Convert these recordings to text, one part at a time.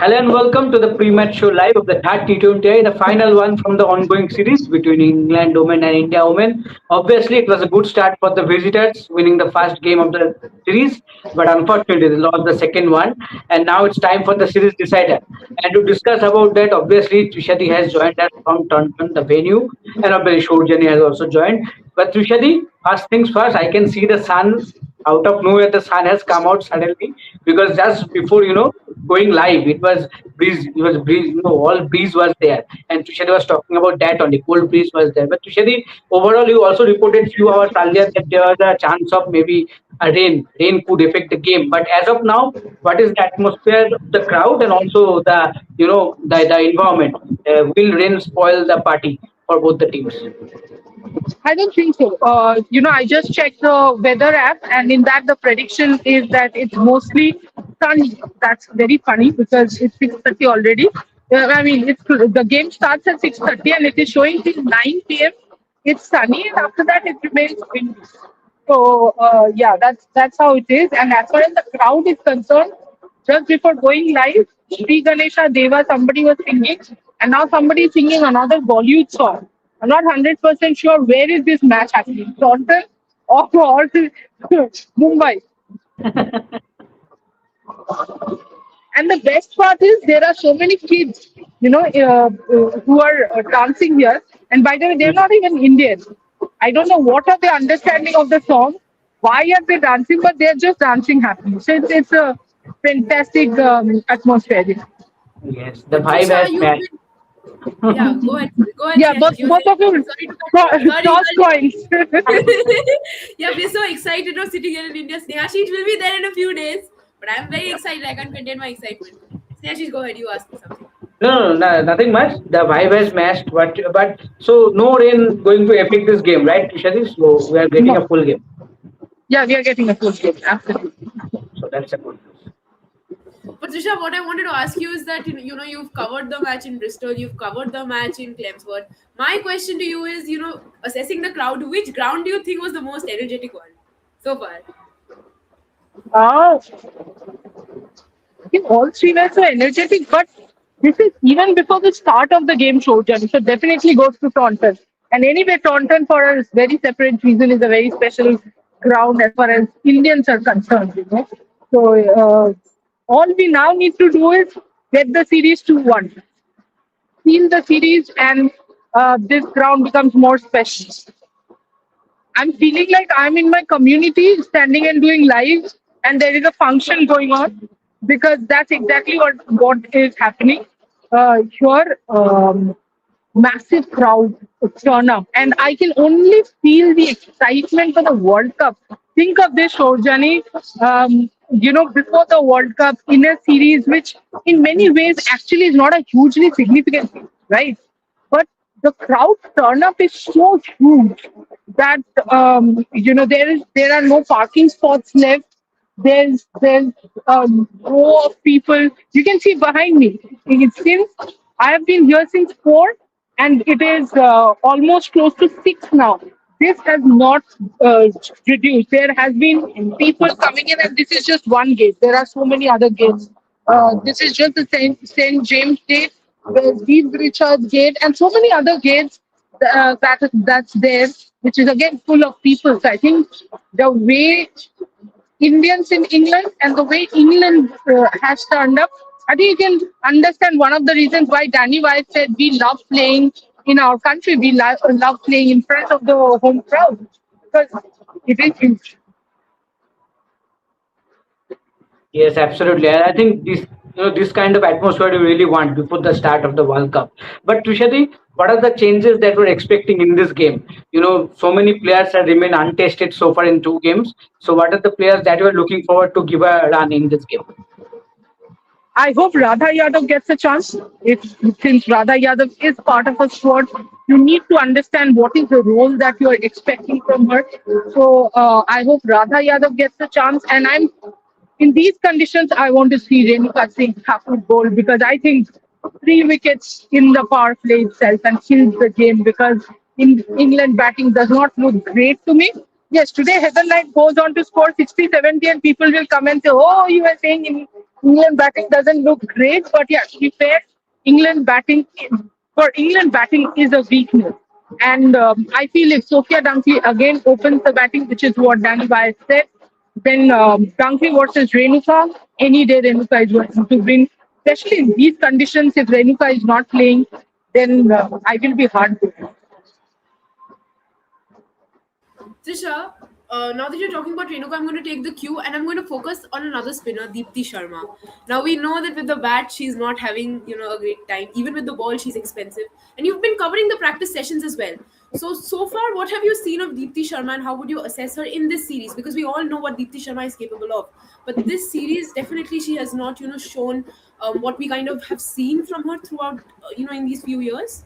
Hello and welcome to the pre-match show live of the third T20I, the final one from the ongoing series between England women and India women. Obviously, it was a good start for the visitors, winning the first game of the series, but unfortunately, they lost the second one. And now it's time for the series decider. And to discuss about that, obviously, Trishadi has joined us from Taunton, the venue, and obviously, Shorjani has also joined. But Trishadi, first things first, I can see the sun out of nowhere. The sun has come out suddenly because just before going live, it was breeze. It was breeze. All breeze was there, and Tushadi was talking about that only. Cold breeze was there. But Tushadi, overall, you also reported few hours earlier that there was a chance of maybe a rain. Rain could affect the game. But as of now, what is the atmosphere of the crowd and also the environment? Will rain spoil the party for both the teams? I don't think so. I just checked the weather app, and in that, the prediction is that it's mostly sunny. That's very funny because it's 6:30 already. I mean, the game starts at 6:30, and it is showing till 9 p.m. It's sunny, and after that, it remains windy. So, yeah, that's how it is. And as far as the crowd is concerned, just before going live, Sri Ganesha Deva, somebody was singing, and now somebody is singing another Bollywood song. I'm not 100% sure where is this match happening, Taunton or Mumbai. And the best part is there are so many kids, who are dancing here. And by the way, they're not even Indian. I don't know what are their understanding of the song, why are they dancing, but they're just dancing happily. So it's a fantastic atmosphere. Yes, the But vibe Trisha, has you've matched. been, yeah, go ahead, Yeah, Sneha. both of you Sorry to sorry, toss coins. yeah, we're so excited of sitting here in India. Snehashish will be there in a few days, but I'm very excited. I can't contain my excitement. Snehashish, go ahead. You ask me something. No, nothing much. The vibe has matched, but so no rain going to affect this game, right, Trishadi? So we are getting No. a full game. Yeah, we are getting a full game. Absolutely. So that's a good news. But Trisha, what I wanted to ask you is that you've covered the match in Bristol, you've covered the match in Chelmsford. My question to you is, assessing the crowd, which ground do you think was the most energetic one so far? Uh, I think all three were so energetic, but this is even before the start of the game show, Jan. So definitely goes to Taunton. And anyway, Taunton for a very separate reason is a very special ground as far as Indians are concerned. So all we now need to do is get the series to 1. Seal the series and this ground becomes more special. I'm feeling like I'm in my community standing and doing live, and there is a function going on because that's exactly what is happening. Here, massive crowd turn up, and I can only feel the excitement for the World Cup. Think of this, Shorjani. Before the World Cup, in a series which, in many ways, actually is not a hugely significant thing, right? But the crowd turn up is so huge that there are no parking spots left. There's a row of people. You can see behind me. Since I have been here since 4, and it is almost close to 6 now. This has not reduced. There has been people coming in, and this is just one gate. There are so many other gates. This is just the St. James Gate, the Steve Richards Gate, and so many other gates that's there, which is again full of people. So I think the way Indians in England and the way England has turned up, I think you can understand one of the reasons why Danny White said we love playing in our country. We love playing in front of the home crowd because it is huge. Yes, absolutely. And I think this kind of atmosphere you really want before the start of the World Cup. But Tushadi, what are the changes that we're expecting in this game? So many players have remained untested so far in 2 games. So what are the players that you are looking forward to give a run in this game? I hope Radha Yadav gets a chance. Since Radha Yadav is part of a squad, you need to understand what is the role that you are expecting from her. So I hope Radha Yadav gets a chance. And in these conditions, I want to see Renuka Singh Thakur bowl because I think 3 wickets in the power play itself and kills the game because in England batting does not look great to me. Yes, today Heather Knight goes on to score 60, 70, and people will come and say, oh, you were saying England batting doesn't look great, but yeah, to be fair, England batting for England batting is a weakness. And I feel if Sophia Dunkley again opens the batting, which is what Danny Baez said, then Dunkley versus Renuka, any day Renuka is going to win. Especially in these conditions, if Renuka is not playing, then I will be hard. Trisha, now that you're talking about Renuka, I'm going to take the cue and I'm going to focus on another spinner, Deepti Sharma. Now we know that with the bat, she's not having a great time. Even with the ball, she's expensive, and you've been covering the practice sessions as well. So far, what have you seen of Deepti Sharma, and how would you assess her in this series? Because we all know what Deepti Sharma is capable of, but this series definitely she has not shown what we kind of have seen from her throughout in these few years.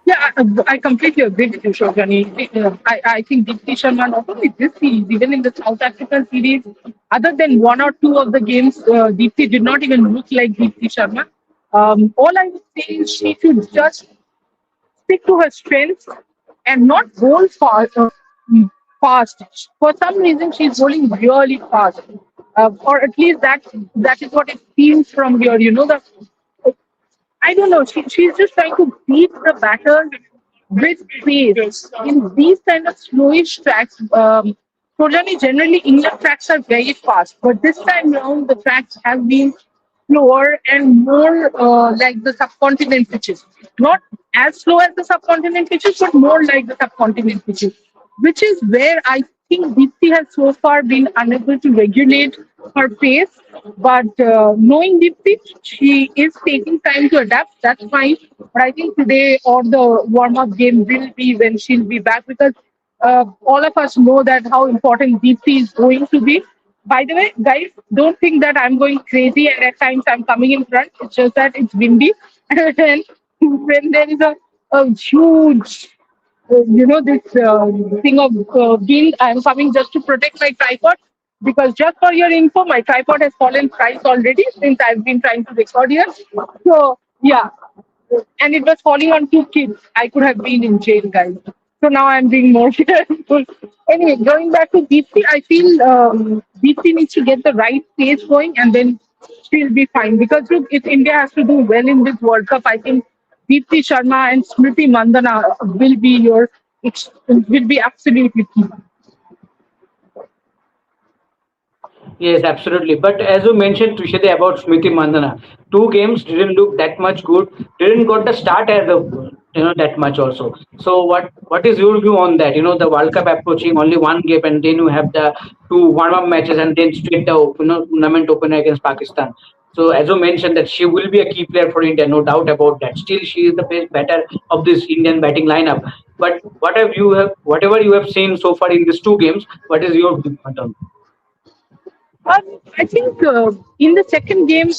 Yeah, I completely agree with you, Shogani. I think Deepti Sharma, not only this series, even in the South African series, other than one or two of the games, Deepti did not even look like Deepti Sharma. All I would say is she should just stick to her strengths and not bowl fast. For some reason, she's bowling really fast, or at least that is what it seems from here. The I don't know. She's just trying to beat the batter with pace. In these kind of slowish tracks, generally England tracks are very fast, but this time round the tracks have been slower and more like the subcontinent pitches. Not as slow as the subcontinent pitches, but more like the subcontinent pitches, which is where I think Deepti has so far been unable to regulate her pace. But knowing Deepti, she is taking time to adapt. That's fine. But I think today or the warm up game will be when she'll be back, because all of us know that how important Deepti is going to be. By the way, guys, don't think that I'm going crazy and at times I'm coming in front. It's just that it's windy. And when there is a huge this thing of wind, I'm coming just to protect my tripod, because just for your info, my tripod has fallen price already since I've been trying to record here. So yeah, and it was falling on two kids. I could have been in jail, guys. So now I'm being more careful. Anyway, going back to Deepti, I feel Deepti needs to get the right pace going, and then she'll be fine. Because look, if India has to do well in this World Cup, I think Deepti Sharma and Smriti Mandana will be absolutely key. Yes, absolutely. But as you mentioned, Trishade, about Smriti Mandana, two games didn't look that much good. Didn't got the start as the that much also. So what is your view on that? The World Cup approaching, only one game, and then you have the two warm up matches, and then straight the tournament opener against Pakistan. So as you mentioned, that she will be a key player for India, no doubt about that. Still, she is the best batter of this Indian batting lineup. But whatever you have seen so far in these two games, what is your view on them? I think in the second game,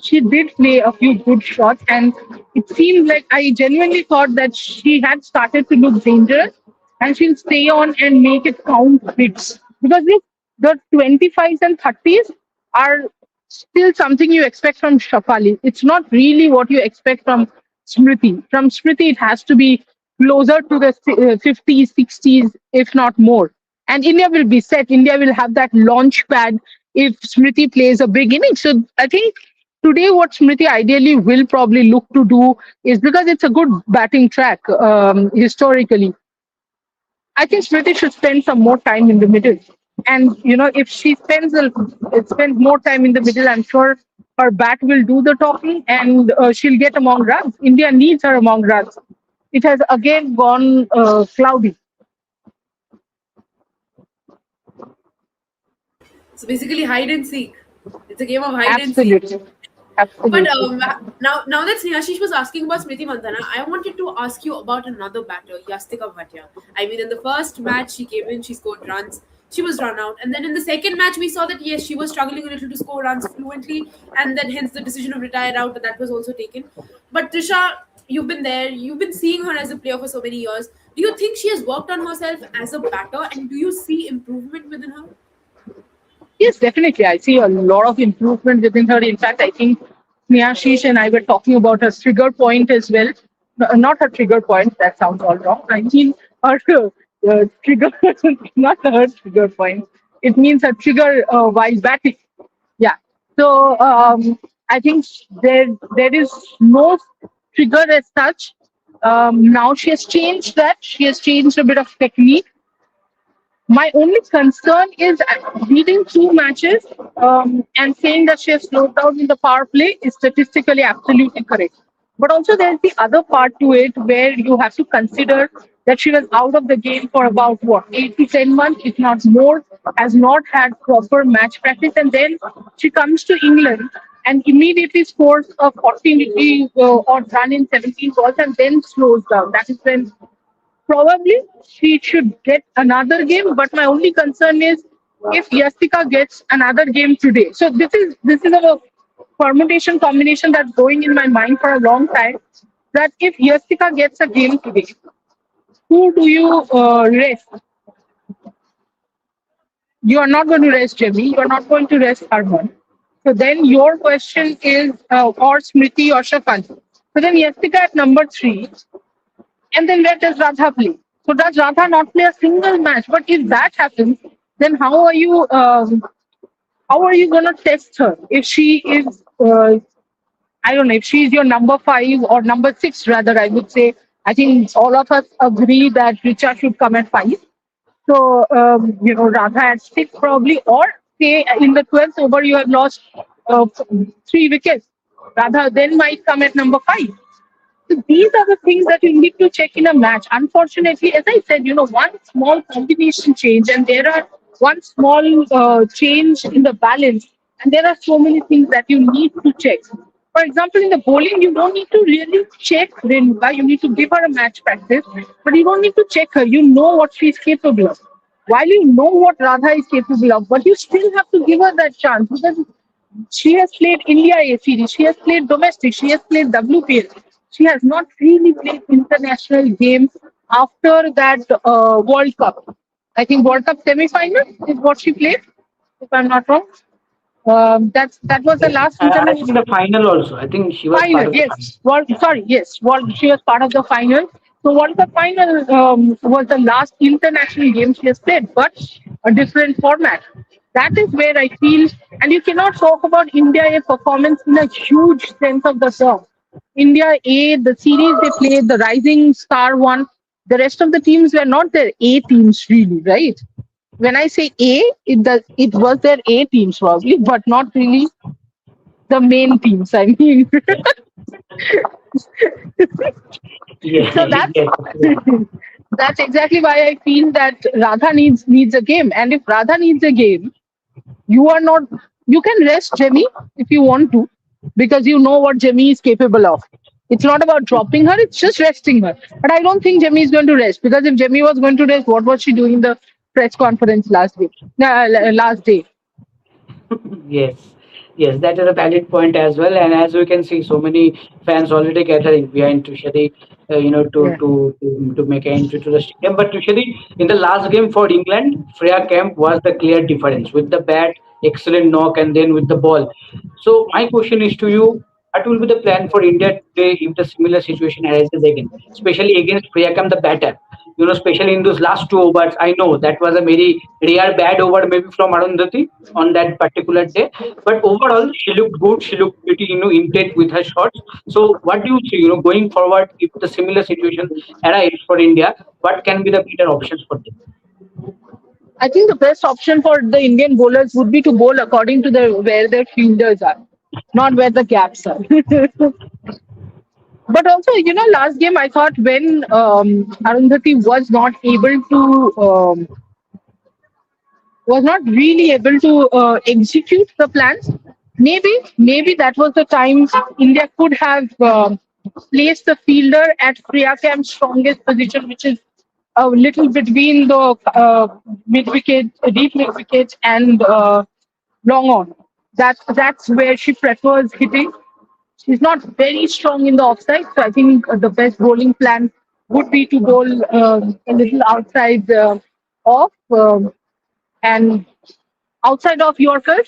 she did play a few good shots, and it seemed like I genuinely thought that she had started to look dangerous, and she'll stay on and make it count bits. Because look, the 25s and 30s are still something you expect from Shafali. It's not really what you expect from Smriti. From Smriti, it has to be closer to the 50s, 60s, if not more. And India will be set. India will have that launch pad if Smriti plays a big innings. So I think today what Smriti ideally will probably look to do is, because it's a good batting track historically, I think Smriti should spend some more time in the middle. And if she spends more time in the middle, I'm sure her bat will do the talking, and she'll get among runs. India needs her among runs. It has again gone cloudy. So basically, hide and seek. It's a game of hide and seek. Absolutely. But Absolutely. now that Snehashish was asking about Smriti Mandhana, I wanted to ask you about another batter, Yastika Bhatia. I mean, in the first match, she came in, she scored runs, she was run out. And then in the second match, we saw that, yes, she was struggling a little to score runs fluently, and then hence the decision of retire out, that was also taken. But Trisha, you've been there, you've been seeing her as a player for so many years. Do you think she has worked on herself as a batter, and do you see improvement within her? Yes, definitely. I see a lot of improvement within her. In fact, I think Snehashish and I were talking about her trigger point as well. Not her trigger point, that sounds all wrong. I mean her trigger, not her trigger point. It means her trigger while batting. Yeah. So I think there is no trigger as such. Now she has changed that. She has changed a bit of technique. My only concern is reading two matches and saying that she has slowed down in the power play is statistically absolutely correct. But also, there's the other part to it where you have to consider that she was out of the game for about what 8 to 10 months, if not more, has not had proper match practice, and then she comes to England and immediately scores a 40 odd run in 17 balls and then slows down. That is when probably she should get another game, but my only concern is if Yastika gets another game today. So this is a permutation combination that's going in my mind for a long time. That if Yastika gets a game today, who do you rest? You are not going to rest Jimmy. You are not going to rest Harman. So then your question is or Smriti or Shafan. So then Yastika at number three, and then where does Radha play? So does Radha not play a single match? But if that happens, then how are you gonna test her if she is I don't know if she's your number five or number six rather I would say. I think all of us agree that Richa should come at five. So Radha at six probably, or say in the 12th over you have lost 3 wickets. Radha then might come at number five. So these are the things that you need to check in a match. Unfortunately, as I said, one small combination change, and there are one small change in the balance, and there are so many things that you need to check. For example, in the bowling, you don't need to really check Renuka. You need to give her a match practice, but you don't need to check her. You know what she's capable of. While you know what Radha is capable of, but you still have to give her that chance because she has played India A series, she has played domestic, she has played WPL. She has not really played international games after that World Cup. I think World Cup semi-final is what she played, if I'm not wrong. That was the Yes, last I think international. the final also. I think she was part Final, of the final. yes. Sorry, yes. She was part of the final. So World Cup final was the last international game she has played, but a different format. That is where I feel, and you cannot talk about India A performance in a huge sense of the term. India A, the series they played, the rising star one, the rest of the teams were not their A teams really, right? When I say A, it was their A teams probably, but not really the main teams. I mean, Yeah, so that's yes, absolutely. that's exactly why I feel that Radha needs a game. And if Radha needs a game, you are not you can rest Jemmy if you want to, because you know what Jemmy is capable of. It's not about dropping her, it's just resting her. But I don't think Jemmy is going to rest, because if Jemmy was going to rest, what was she doing in the press conference last week? Last day. Yes, yes, that is a valid point as well. And as we can see, so many fans already gathering behind Tushari, Yeah. to make an entry to the stadium. But Tushari, in the last game for England, Freya Kemp was the clear difference with the bat, excellent knock, and then with the ball. So my question is to you: what will be the plan for India today if the similar situation arises again, especially against Freya Kemp, the batter? Especially in those last two overs, I know that was a very rare bad over maybe from Arundhati on that particular day. But overall, she looked good. She looked pretty, intent with her shots. So, what do you see, going forward if the similar situation arises for India? What can be the better options for them? I think the best option for the Indian bowlers would be to bowl according to where their fielders are, not where the gaps are. But also, last game I thought when Arundhati was not really able to execute the plans. Maybe that was the time India could have placed the fielder at Priya Camp's strongest position, which is a little between the mid wicket, deep mid wicket, and long on. That's where she prefers hitting. She's not very strong in the offside, so I think the best bowling plan would be to bowl a little outside off. And outside of Yorkers,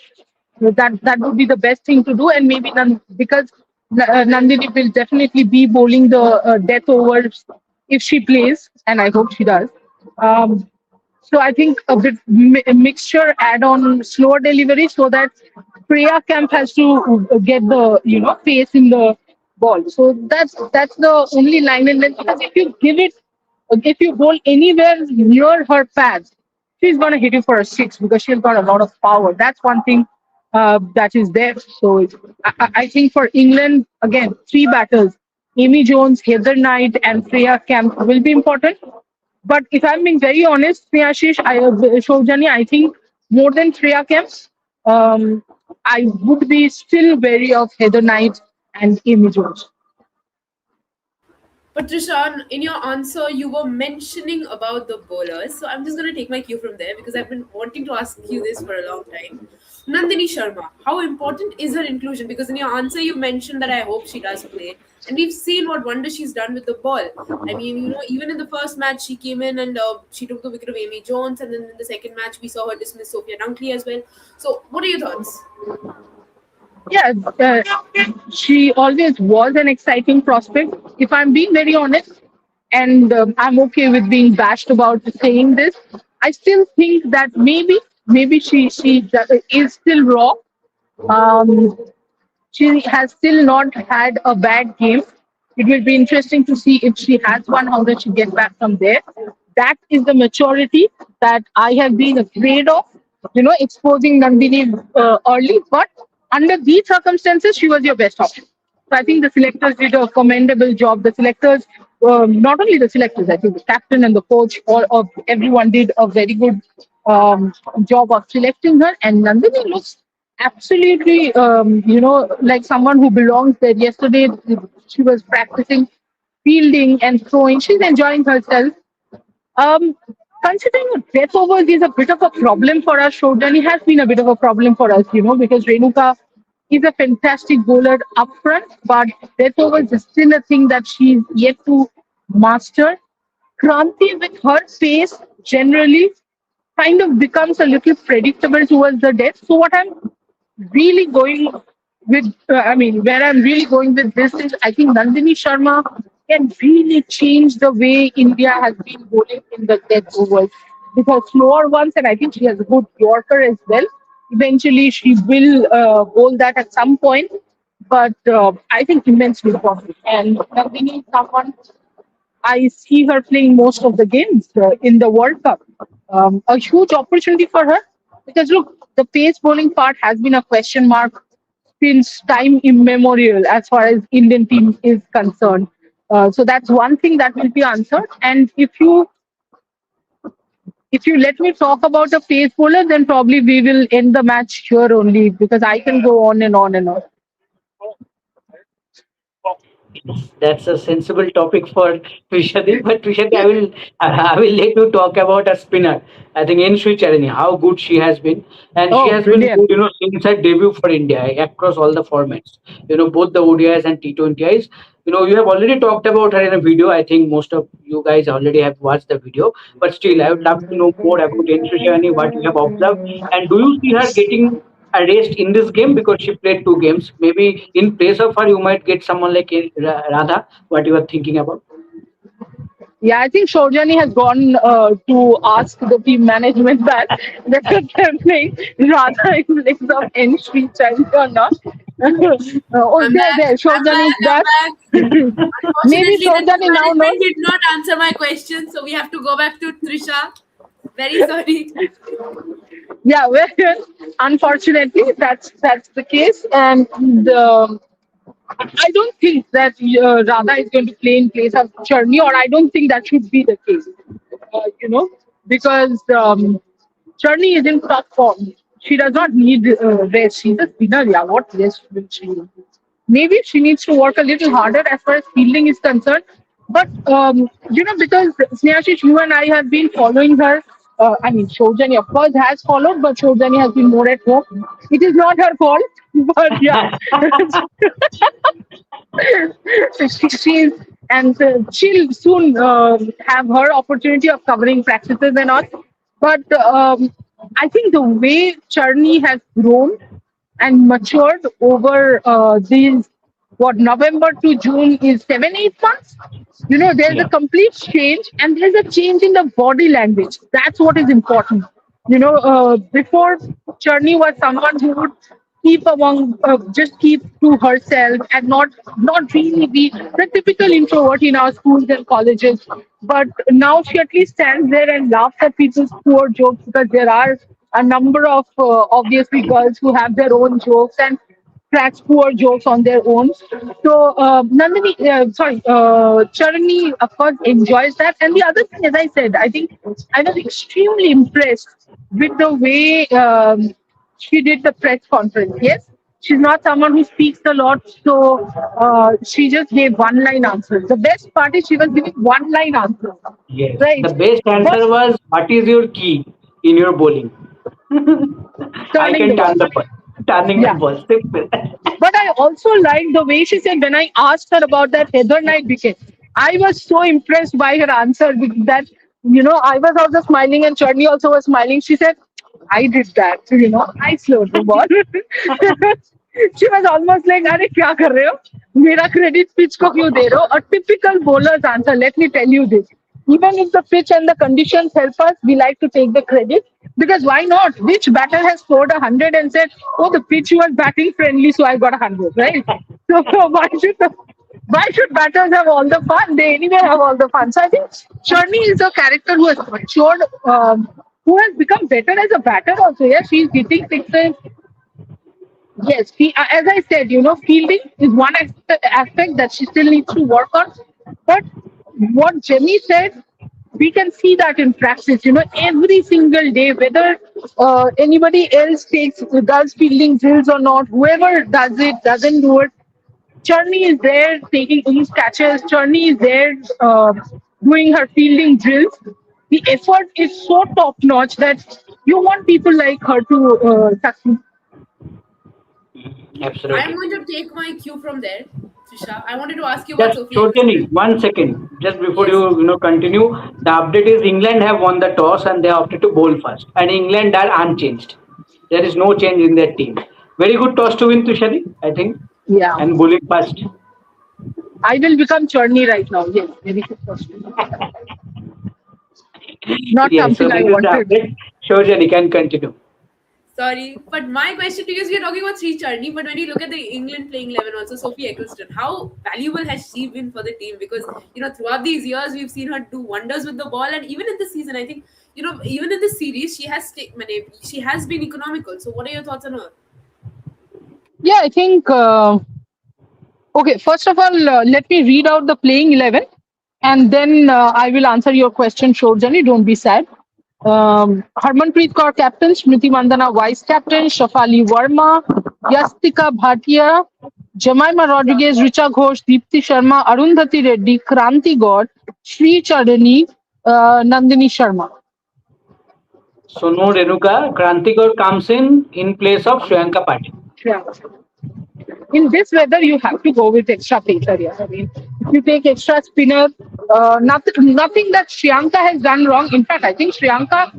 that would be the best thing to do. And maybe because Nandini will definitely be bowling the death overs if she plays, and I hope she does. So I think a bit mixture, add on slower delivery so that Freya Camp has to get the face in the ball. So that's the only line in length. Because if you bowl anywhere near her pads, she's gonna hit you for a six because she's got a lot of power. That's one thing that is there. So I think for England again, three batters: Amy Jones, Heather Knight, and Freya Camp will be important. But if I'm being very honest, Shojani, I think more than Freya Kemp, um, I would be still wary of Heather Knight and Amy Jones. Patricia, in your answer, you were mentioning about the bowlers. So I'm just going to take my cue from there because I've been wanting to ask you this for a long time. Nandini Sharma, how important is her inclusion? Because in your answer, you mentioned that I hope she does play. And we've seen what wonder she's done with the ball. I mean, even in the first match, she came in and she took the wicket of Amy Jones. And then in the second match, we saw her dismiss Sophia Dunkley as well. So, what are your thoughts? Yeah, she always was an exciting prospect. If I'm being very honest, and I'm okay with being bashed about saying this, I still think that maybe she is still raw. Um, she has still not had a bad game. It will be interesting to see if she has one, how does she get back from there. That is the maturity that I have been afraid of, exposing Nandini early. But under these circumstances, she was your best option. So I think the selectors did a commendable job. The selectors, not only the selectors, I think the captain and the coach, all of everyone did a very good job of selecting her. And Nandini looks absolutely, like someone who belongs there. Yesterday, she was practicing fielding and throwing. She's enjoying herself. Um, Considering death overs is a bit of a problem for us, Shodani has been a bit of a problem for us, because Renuka is a fantastic bowler up front, but death overs is still a thing that she's yet to master. Kranti with her pace generally kind of becomes a little predictable towards the death. So what I'm really going where I'm really going with this is I think Nandini Sharma can really change the way India has been bowling in the death overs with her slower ones, and I think she has a good Yorker as well. Eventually, she will bowl that at some point, but I think immensely important. And Nandini is someone I see her playing most of the games in the World Cup. A huge opportunity for her because look, the pace bowling part has been a question mark since time immemorial as far as Indian team is concerned. So that's one thing that will be answered. And if you let me talk about a pace bowler, then probably we will end the match here only because I can go on and on and on. That's a sensible topic for Trishadi. But Trishadi, I will let you talk about a spinner. I think Enshui Charani, how good she has been, and she Oh, has been good, brilliant! since her debut for India across all the formats. Both the ODIs and T20Is. You have already talked about her in a video. I think most of you guys already have watched the video. But still, I would love to know more about Enshui Charani, what you have observed, and do you see her getting a rest in this game because she played two games. Maybe in place of her, you might get someone like Radha. What you are thinking about? Yeah, I think Shorjani has gone to ask the team management that whether they're playing rather in place of any street child or not. Oh, I'm there, back. I'm Shorjani is back. I'm back. back. Maybe Unfortunately, the team Shorjani now management knows. did not answer my question, so we have to go back to Trisha. Very sorry. Yeah, well, unfortunately, that's the case, and I don't think that Radha is going to play in place of Charni, or I don't think that should be the case. Because Charni is in top form. She does not need rest. She's a spinner. Yeah, what rest will she need? Maybe she needs to work a little harder as far as fielding is concerned. But because Snehashish, you and I have been following her. Shojani, of course, has followed, but Shojani has been more at home. It is not her fault, but yeah. So she's and she'll soon have her opportunity of covering practices and all. But I think the way Charni has grown and matured over these November to June is 7 8 months. There's a Yeah. complete change, and there's a change in the body language. That's what is important. Before Charni was someone who would keep among just keep to herself and not really be the typical introvert in our schools and colleges. But now she at least stands there and laughs at people's poor jokes, because there are a number of obviously girls who have their own jokes and cracks poor jokes on their own. So Nandini, Charani, of course, enjoys that. And the other thing, as I said, I think I was extremely impressed with the way she did the press conference. Yes, she's not someone who speaks a lot, so she just gave one-line answers. The best part is she was giving one-line answers, Yes. right? The best But answer was, what is your key in your bowling? I turning the can ball, turn the ball. Turning the yeah. ball. Simple. But I also like the way she said when I asked her about that Heather Knight wicket. I was so impressed by her answer that, I was also smiling and Chudney also was smiling. She said, I did that, I slowed the ball. She was almost like, अरे क्या कर रहे हो? मेरा credit pitch को क्यों दे रहे हो? A typical bowler's answer. Let me tell you this. Even if the pitch and the conditions help us, we like to take the credit. Because why not? Which batter has scored 100 and said, "Oh, the pitch was batting friendly, so I got 100," right? So why should batters have all the fun? They anyway have all the fun. So I think Shirley is a character who has matured, who has become better as a batter also. Yeah, she's hitting sixes. Yes, as I said, fielding is one aspect that she still needs to work on. But what Jenny said, we can see that in practice. Every single day, whether anybody else does fielding drills or not, whoever does it doesn't do it. Churny is there taking these catches. Churny is there doing her fielding drills. The effort is so top notch that you want people like her to succeed. I'm Absolutely. going to take my cue from there, Trisha. I wanted to ask you about Just Sophie totally Ecclestone. 1 second. Just before Yes. you continue, the update is England have won the toss and they opted to bowl first. And England are unchanged. There is no change in their team. Very good toss to win, Tushari, I think. Yeah. And bowling first. I will become Churny right now. Yes, very good question. Not Yes, so something I this is the wanted. update. Shojani can continue. Sorry, but my question to you is: we are talking about Sri Charni, but when you look at the England playing 11, also Sophie Ecclestone, how valuable has she been for the team? Because throughout these years, we've seen her do wonders with the ball, and even in the season, I think even in the series, she has been economical. So, what are your thoughts on her? Yeah, I think. Okay, first of all, let me read out the playing 11 and then I will answer your question, Shorjani. Don't be sad. Harmanpreet Kaur captain, Smriti Mandana vice captain, Shafali Verma, Yastika Bhatia, Jemima Rodriguez, Richa Ghosh, Deepti Sharma, Arundhati Reddy, Kranti God, Sri Chadani, Nandini Sharma. So no Renuka. Krantikar comes in place of Shriyanka Patil. Yeah. In this weather, you have to go with extra pacer. Yeah. I mean, if you take extra spinner, nothing that Shriyanka has done wrong. In fact, I think Shriyanka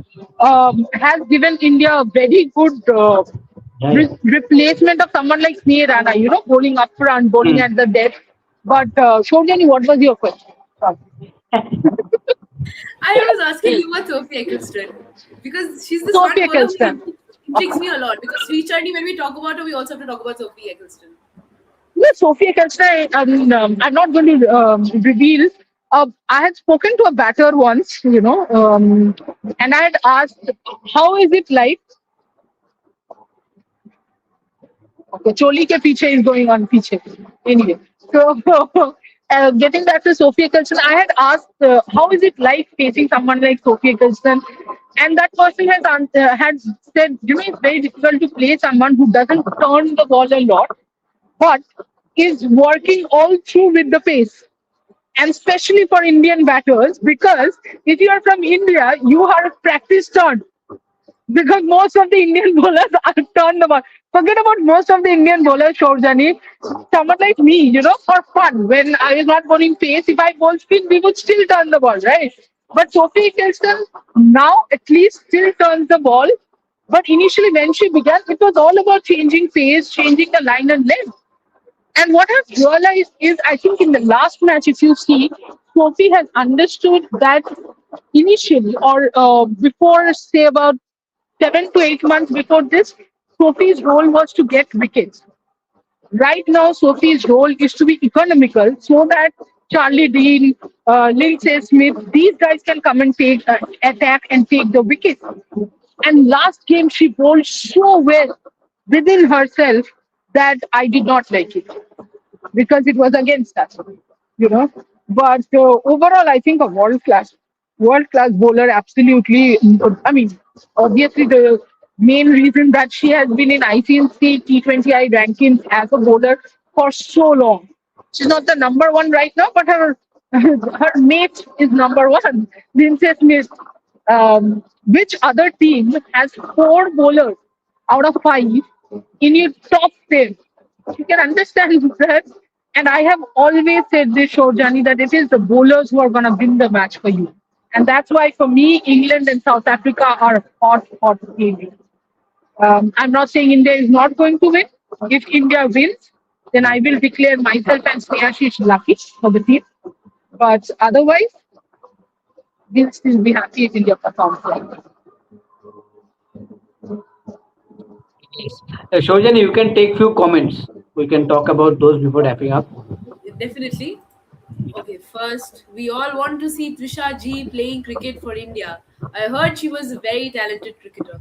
has given India a very good Yeah, yeah. replacement of someone like Sneha Rana, bowling up front, bowling Hmm. at the depth. But Shorjani, what was your question? I was asking you about Sophie Ecclestone because she's this one Sophie bowler Ecclestone. who intrigues me a lot. Because Sri Charni, when we talk about her, we also have to talk about Sophie Ecclestone. Yes, Sophia Ecclestone, I'm not going to reveal. I had spoken to a batter once, and I had asked, how is it like? Okay, Choli ke piche is going on piche. Anyway, so getting back to Sophia Ecclestone, I had asked, how is it like facing someone like Sophia Ecclestone? And that person had said, it's very difficult to play someone who doesn't turn the ball a lot, but is working all through with the pace. And especially for Indian batters, because if you are from India, you are a practice turn. Because most of the Indian bowlers are turn the ball. Forget about most of the Indian bowlers, Shorjani. Someone like me, for fun, when I was not bowling pace, if I bowl spin, we would still turn the ball, right? But Sophie Ecclestone now at least still turns the ball. But initially, when she began, it was all about changing pace, changing the line and length. And what I've realized is, I think in the last match, if you see, Sophie has understood that initially or before, say about 7 to 8 months before this, Sophie's role was to get wickets. Right now, Sophie's role is to be economical so that Charlie Dean, Lindsay Smith, these guys can come and take attack and take the wicket. And last game, she bowled so well within herself that I did not like it because it was against us, you know. But overall, I think a world class bowler. Absolutely. I mean, obviously, the main reason that she has been in ICC T20I rankings as a bowler for so long. She's not the number one right now, but her her mate is number one. Lindsay Smith. Which other team has four bowlers out of five in your top 10? You can understand that. And I have always said this, Shorjani, that it is the bowlers who are going to win the match for you. And that's why, for me, England and South Africa are hot game. I'm not saying India is not going to win. If India wins, then I will declare myself and Snehashi lucky for the team. But otherwise, we'll still be happy if India performs well. Shojan, you can take few comments. We can talk about those before wrapping up. Definitely. Okay, first, we all want to see Trisha G playing cricket for India. I heard she was a very talented cricketer.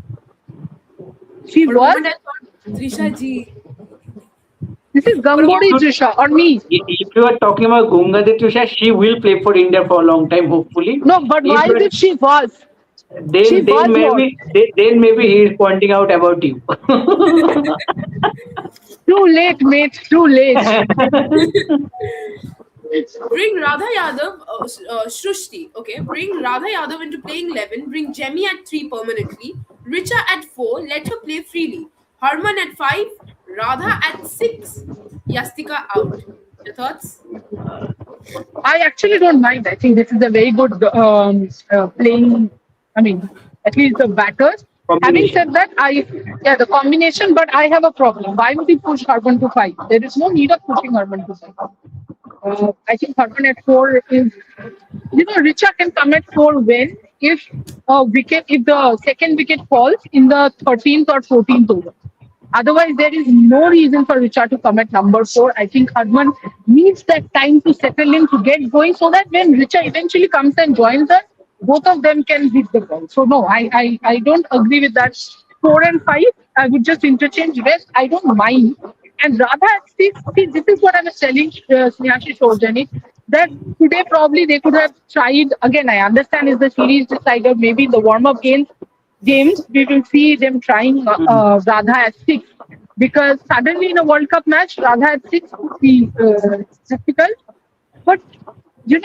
She For a was. moment, I thought Trisha G. This is Gambori Trisha or me. If you are talking about Gungade Tusha, she will play for India for a long time, hopefully. No, but why If did she was? She then was then maybe he is pointing out about you. Too late, mate. Too late. Bring Radha Yadav, Shrushti, okay? Bring Radha Yadav into playing 11, bring Jemmy at 3 permanently, Richa at 4, let her play freely. Harman at 5, Radha at 6, Yastika out. Your thoughts? I actually don't mind. I think this is a very good playing. I mean, at least the batters. Having said that, the combination. But I have a problem. Why would he push Harman to 5? There is no need of pushing Harman to 5. I think Harman at 4 is. Richa can come at 4 when if the second wicket falls in the 13th or 14th over. Otherwise, there is no reason for Richa to come at number 4. I think Harman needs that time to settle in, to get going, so that when Richa eventually comes and joins us, both of them can hit the ball. So, no, I don't agree with that. 4 and 5, I would just interchange. Rest, I don't mind. And Radha at 6, see, this is what I was telling Snehashi Shorjani, that today probably they could have tried, again, I understand it's the series decider, maybe in the warm-up games, we will see them trying Radha at 6, because suddenly in a World Cup match, Radha at 6 would be difficult. But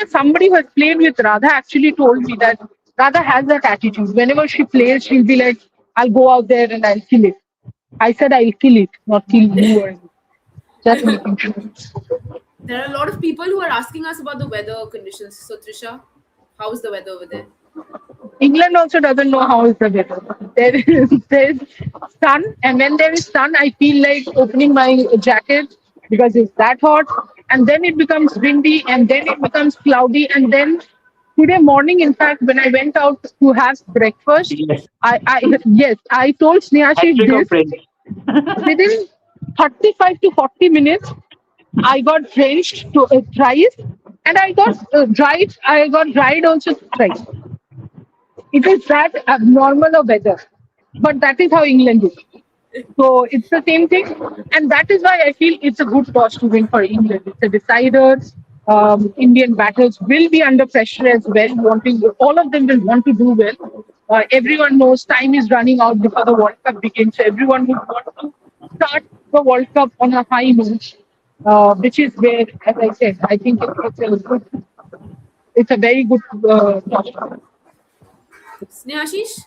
somebody who has played with Radha actually told me that Radha has that attitude. Whenever she plays, she'll be like, "I'll go out there and I'll kill it." I said, "I'll kill it, not kill you." Or anything. Just making sure. There are a lot of people who are asking us about the weather conditions. So, Trisha, how's the weather over there? England also doesn't know how is the weather. There is sun, and when there is sun, I feel like opening my jacket because it's that hot, and then it becomes windy, and then it becomes cloudy, and then today morning, in fact, when I went out to have breakfast, Yes. I told Snehashi Hat-trick of this French. within 35 to 40 minutes. I got drenched thrice, and I got dried. I got dried also thrice. It is that abnormal a weather, but that is how England is. So it's the same thing, and that is why I feel it's a good toss to win for England. It's a decider. Indian batters will be under pressure as well. All of them will want to do well. Everyone knows time is running out before the World Cup begins. So everyone would want to start the World Cup on a high note, which is where, as I said, I think it's a very good toss. Snehashish,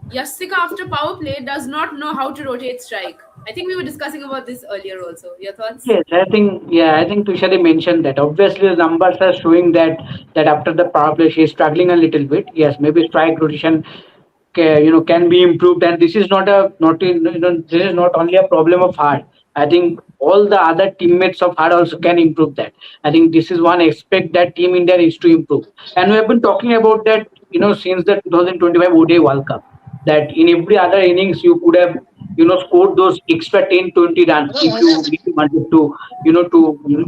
Yastika after power play does not know how to rotate strike. I think we were discussing about this earlier also. Your thoughts? Yes, I think Tushari mentioned that. Obviously, the numbers are showing that after the power play, she is struggling a little bit. Yes, maybe strike rotation, can be improved. And this is this is not only a problem of Hart. I think all the other teammates of Hart also can improve that. I think this is one aspect that Team India needs to improve. And we have been talking about that, since the 2025 ODI World Cup. that in every other innings you could have scored those extra 10-20 runs if you really wanted to you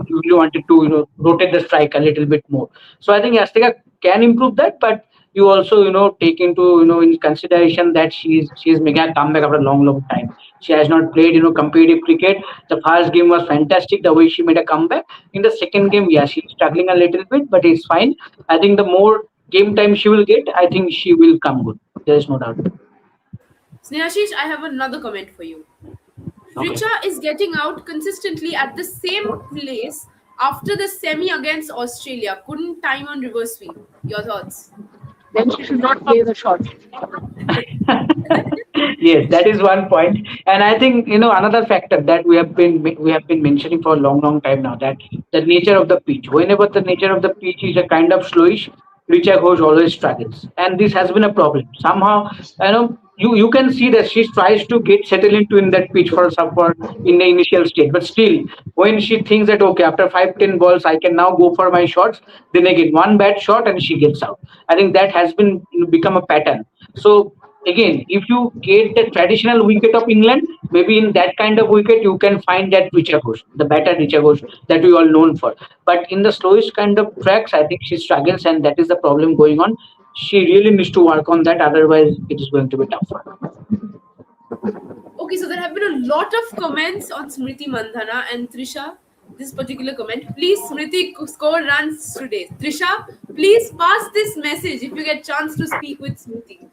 really wanted to rotate the strike a little bit more. So I think Yastika can improve that, but you also take into in consideration that she's making a comeback after a long time. She has not played competitive cricket. The first game was fantastic, the way she made a comeback. In the second game, yeah, she's struggling a little bit, but it's fine. I think the more game time she will get, I think she will come good. There is no doubt. Snehashish, I have another comment for you. Okay. Richa is getting out consistently at the same place after the semi against Australia. Couldn't time on reverse sweep. Your thoughts? Then she should not play the shot. Yes, that is one point, and I think another factor that we have been mentioning for a long time now, that the nature of the pitch. Whenever the nature of the pitch is a kind of slowish, Richa Ghosh always struggles, and this has been a problem. Somehow, you can see that she tries to get settled into in that pitch for support in the initial stage, but still, when she thinks that okay, after 5-10 balls, I can now go for my shots, then again one bad shot and she gets out. I think that has been become a pattern. So again, if you get the traditional wicket of England, maybe in that kind of wicket you can find that Richa Ghosh, the better Richa Ghosh that we all known for. But in the slowest kind of tracks, I think she struggles, and that is the problem going on. She really needs to work on that, otherwise it is going to be tough for her. Okay, so there have been a lot of comments on Smriti Mandhana and Trisha. This particular comment, please Smriti score runs today. Trisha, please pass this message if you get chance to speak with Smriti.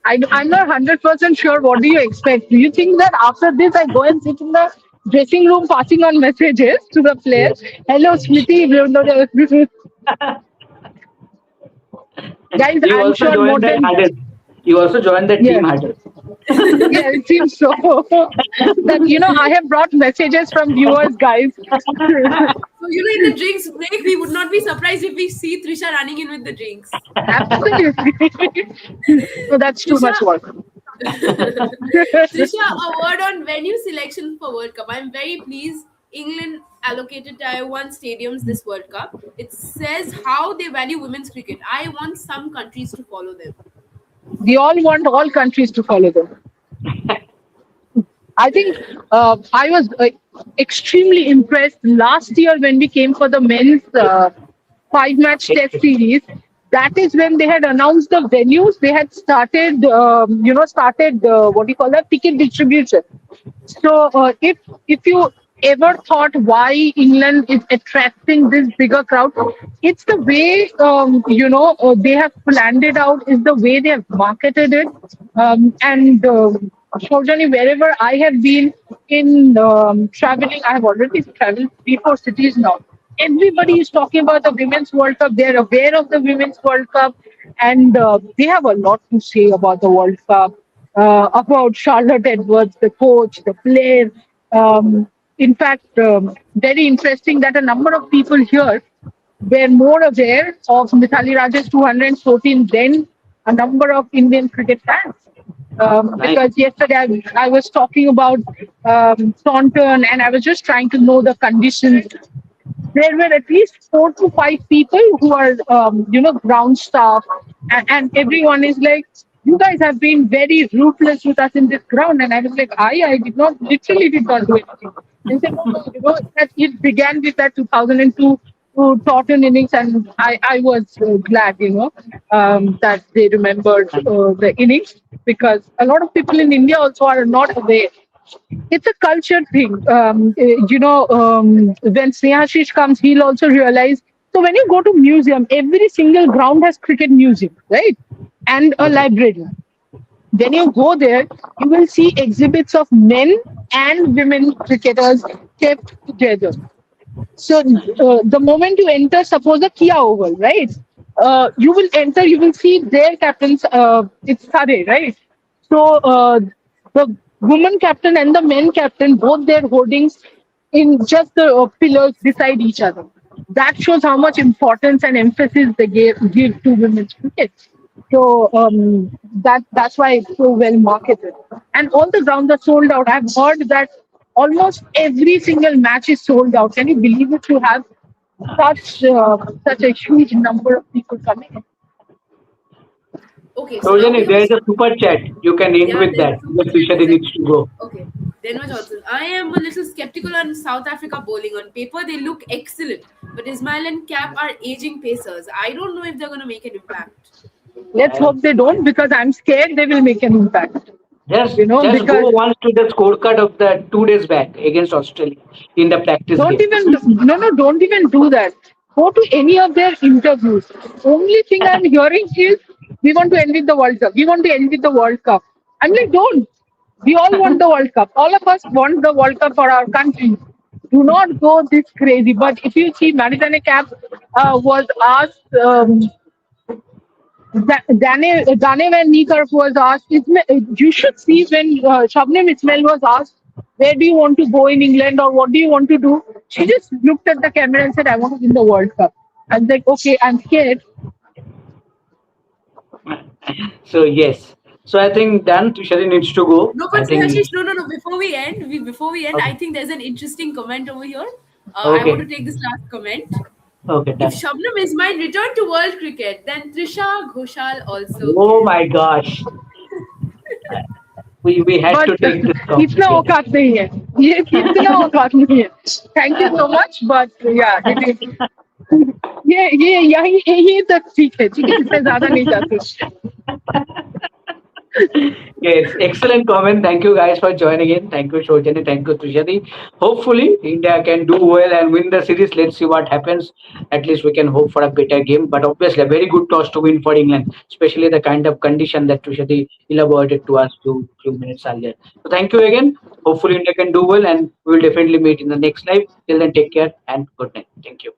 I'm not 100% sure. What do you expect? Do you think that after this, I go and sit in the dressing room passing on messages to the Yeah. players? Hello, Smriti. Guys, You I'm also sure more joined that than. huddle. You also joined the Yeah, team huddle. yeah, it seems so. That, I have brought messages from viewers, guys. So, in the drinks break, we would not be surprised if we see Trisha running in with the drinks. Absolutely. So that's too Trisha, much work. Trisha, a word on venue selection for World Cup. I'm very pleased England allocated Tier 1 stadiums this World Cup. It says how they value women's cricket. I want some countries to follow them. We all want all countries to follow them. I think I was extremely impressed last year when we came for the men's five-match test series. That is when they had announced the venues. They had started, started what do you call that, ticket distribution. So if you ever thought why England is attracting this bigger crowd, it's the way they have planned it out. Is the way they have marketed it, and Shorjani, wherever I have been in traveling, I have already traveled 3-4 cities now. Everybody is talking about the Women's World Cup. They're aware of the Women's World Cup, and they have a lot to say about the World Cup, about Charlotte Edwards, the coach, the player. In fact, very interesting that a number of people here were more aware of Mithali Raj's 214 than a number of Indian cricket fans. Right. Because yesterday I was talking about Taunton, and I was just trying to know the conditions. There were at least 4 to 5 people who are, ground staff, and everyone is like, "You guys have been very ruthless with us in this ground." And I was like, I did not, literally did not do anything." They said, "No, no, that it began with that 2002 to Taunton innings," and I was glad, that they remembered the innings, because a lot of people in India also are not aware. It's a culture thing. When Snehashish comes, he'll also realize. So when you go to museum, every single ground has cricket museum, right? And a Okay. library. When you go there, you will see exhibits of men and women cricketers kept together. So the moment you enter, suppose a Kia Oval, right? You will enter, you will see their captains. It's Sare, right? So the woman captain and the men captain, both their holdings in just the pillars beside each other. That shows how much importance and emphasis they give to women's cricket. So that's why it's so well marketed. And all the grounds are sold out. I've heard that almost every single match is sold out. Can you believe it? To have such a huge number of people coming in. Okay, so now we Rojani, have a there is a super chat. You can end yeah, with there's a that. super The chat. Tushari needs to go. Okay, then was Johnson. I am a little skeptical on South Africa bowling. On paper, they look excellent, but Ismail and Cap are aging pacers. I don't know if they're going to make an impact. Let's And hope they don't, because I'm scared they will make an impact. just go Because once to the scorecard of the 2 days back against Australia in the practice don't game. even no no don't even do that. Go to any of their interviews. Only thing I'm hearing is we want to end with the World Cup. We want to end with the World Cup. I'm like, don't. We all want the World Cup. All of us want the World Cup for our country. Do not go this crazy. But if you see, Maritane Cap was asked. Dane when Nikarp was asked, you should see when Shabnam Ismail was asked, where do you want to go in England or what do you want to do? She just looked at the camera and said, I want to win the World Cup. I was like, okay, I'm scared. So yes. So I think Dan Tushari needs to go. No, I but think Ashish, no. Before we end, okay. I think there's an interesting comment over here. I want to Okay. take this last comment. Okay, If done. Shabnam Ismail returned to world cricket, then Trisha Ghoshal also Oh can. my gosh. We had But to take this इतना competition. औकात नहीं है. ये इतना औकात नहीं है. Thank you so much, but yeah, ये यही तक ठीक है. ठीक है, इससे ज्यादा नहीं जाते. Yes, excellent comment. Thank you guys for joining in. Thank you, Shojani. Thank you, Trishadi. Hopefully, India can do well and win the series. Let's see what happens. At least we can hope for a better game. But obviously, a very good toss to win for England, especially the kind of condition that Trishadi elaborated to us few minutes earlier. So, thank you again. Hopefully, India can do well, and we will definitely meet in the next live. Till then, take care and good night. Thank you.